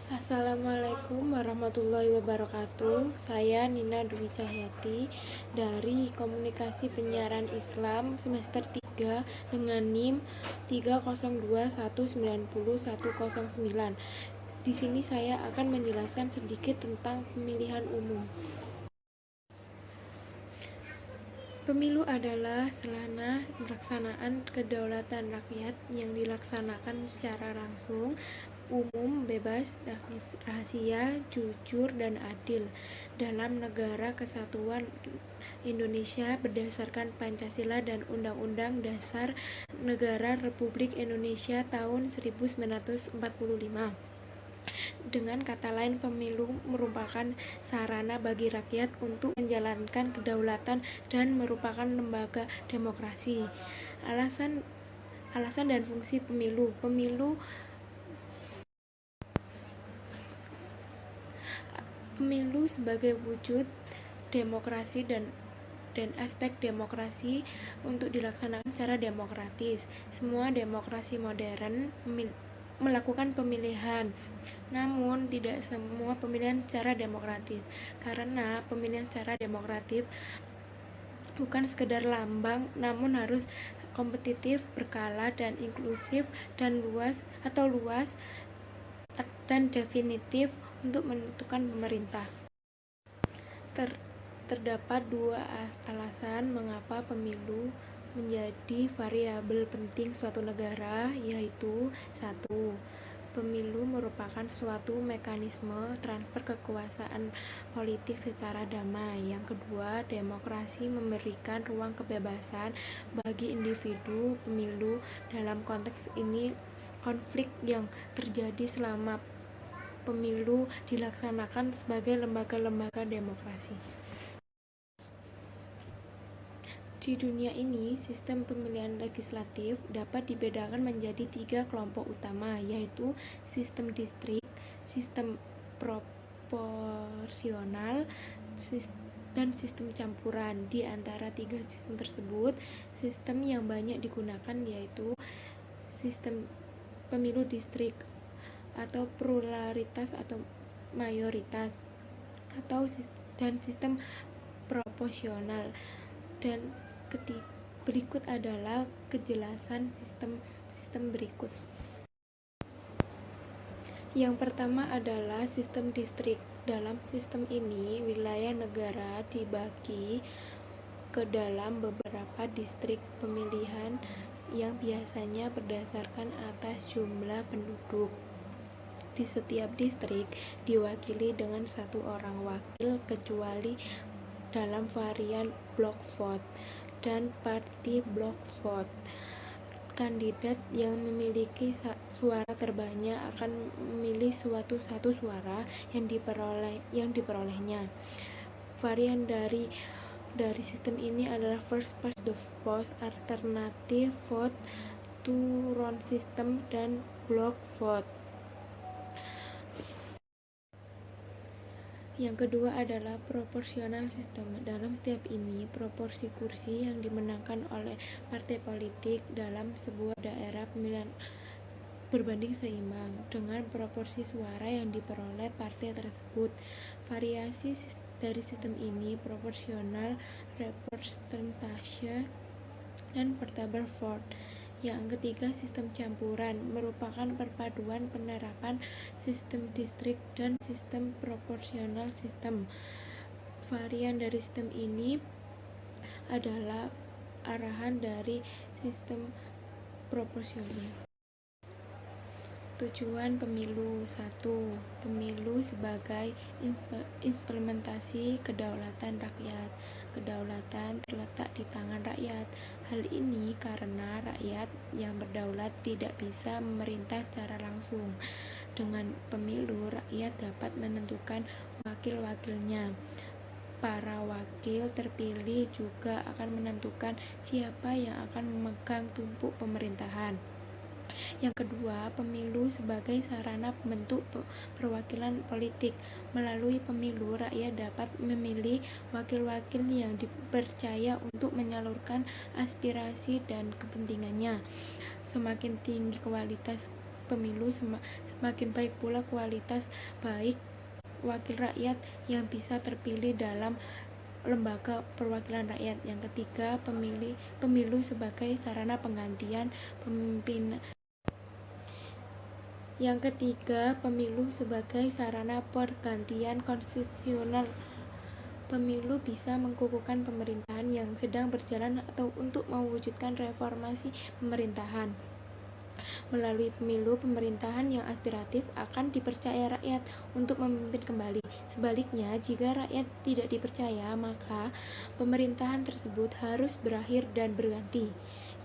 Assalamualaikum warahmatullahi wabarakatuh. Saya Nina Dwi Cahyati dari Komunikasi Penyiaran Islam semester 3 dengan NIM 302190109. Di sini saya akan menjelaskan sedikit tentang pemilihan umum. Pemilu adalah sarana pelaksanaan kedaulatan rakyat yang dilaksanakan secara langsung, umum, bebas, rahasia, jujur, dan adil dalam Negara Kesatuan Indonesia berdasarkan Pancasila dan Undang-Undang Dasar Negara Republik Indonesia tahun 1945. Dengan kata lain, pemilu merupakan sarana bagi rakyat untuk menjalankan kedaulatan dan merupakan lembaga demokrasi. Alasan dan fungsi pemilu. Pemilu sebagai wujud demokrasi dan aspek demokrasi untuk dilaksanakan secara demokratis. Semua demokrasi modern melakukan pemilihan, namun tidak semua pemilihan secara demokratis, karena pemilihan secara demokratis bukan sekedar lambang, namun harus kompetitif, berkala, dan inklusif, dan luas dan definitif untuk menentukan pemerintah. Terdapat dua alasan mengapa pemilu menjadi variabel penting suatu negara, yaitu: 1. Pemilu merupakan suatu mekanisme transfer kekuasaan politik secara damai. Yang kedua, demokrasi memberikan ruang kebebasan bagi individu. Pemilu dalam konteks ini konflik yang terjadi selama pemilu dilaksanakan sebagai lembaga-lembaga demokrasi. Di dunia ini, sistem pemilihan legislatif dapat dibedakan menjadi 3 kelompok utama, yaitu sistem distrik, sistem proporsional, dan sistem campuran. Di antara 3 sistem tersebut, sistem yang banyak digunakan yaitu sistem pemilu distrik atau pluralitas atau mayoritas, dan sistem proporsional. Dan berikut adalah kejelasan sistem berikut. Yang pertama adalah sistem distrik. Dalam sistem ini, wilayah negara dibagi ke dalam beberapa distrik pemilihan yang biasanya berdasarkan atas jumlah penduduk. Di setiap distrik diwakili dengan 1 orang wakil, kecuali dalam varian block vote dan party block vote. Kandidat yang memiliki suara terbanyak akan memilih satu suara yang diperolehnya. Varian dari sistem ini adalah first past the post, alternative vote, two-round system, dan block vote. Yang kedua adalah proporsional system. Dalam setiap ini, proporsi kursi yang dimenangkan oleh partai politik dalam sebuah daerah pemilihan berbanding seimbang dengan proporsi suara yang diperoleh partai tersebut. Variasi dari sistem ini proporsional, representasi, dan portable vote. Yang ketiga, sistem campuran merupakan perpaduan penerapan sistem distrik dan sistem proporsional system. Varian dari sistem ini adalah arahan dari sistem proporsional. Tujuan pemilu. 1. Pemilu sebagai implementasi kedaulatan rakyat. Kedaulatan terletak di tangan rakyat. Hal ini karena rakyat yang berdaulat tidak bisa memerintah secara langsung. Dengan pemilu, rakyat dapat menentukan wakil-wakilnya. Para wakil terpilih juga akan menentukan siapa yang akan memegang tumpuk pemerintahan. Yang kedua, pemilu sebagai sarana pembentuk perwakilan politik. Melalui pemilu, rakyat dapat memilih wakil-wakil yang dipercaya untuk menyalurkan aspirasi dan kepentingannya. Semakin tinggi kualitas pemilu, semakin baik pula kualitas baik wakil rakyat yang bisa terpilih dalam lembaga perwakilan rakyat. Yang ketiga, pemilu sebagai sarana penggantian pemimpin. Yang ketiga, pemilu sebagai sarana pergantian konstitusional. Pemilu bisa mengukuhkan pemerintahan yang sedang berjalan atau untuk mewujudkan reformasi pemerintahan. Melalui pemilu, pemerintahan yang aspiratif akan dipercaya rakyat untuk memimpin kembali. Sebaliknya, jika rakyat tidak dipercaya, maka pemerintahan tersebut harus berakhir dan berganti.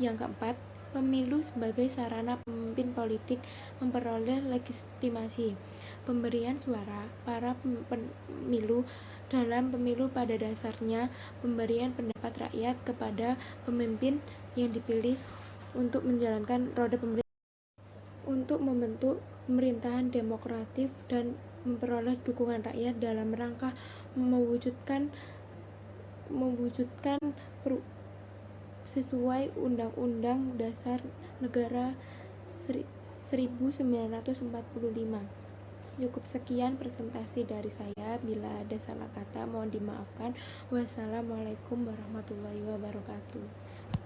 Yang keempat, pemilu sebagai sarana pemimpin politik memperoleh legitimasi. Pemberian suara para pemilu dalam pemilu pada dasarnya pemberian pendapat rakyat kepada pemimpin yang dipilih untuk menjalankan roda pemerintahan, untuk membentuk pemerintahan demokratis dan memperoleh dukungan rakyat dalam rangka mewujudkan sesuai Undang-Undang Dasar Negara 1945. Cukup sekian presentasi dari saya. Bila ada salah kata mohon dimaafkan. Wassalamualaikum warahmatullahi wabarakatuh.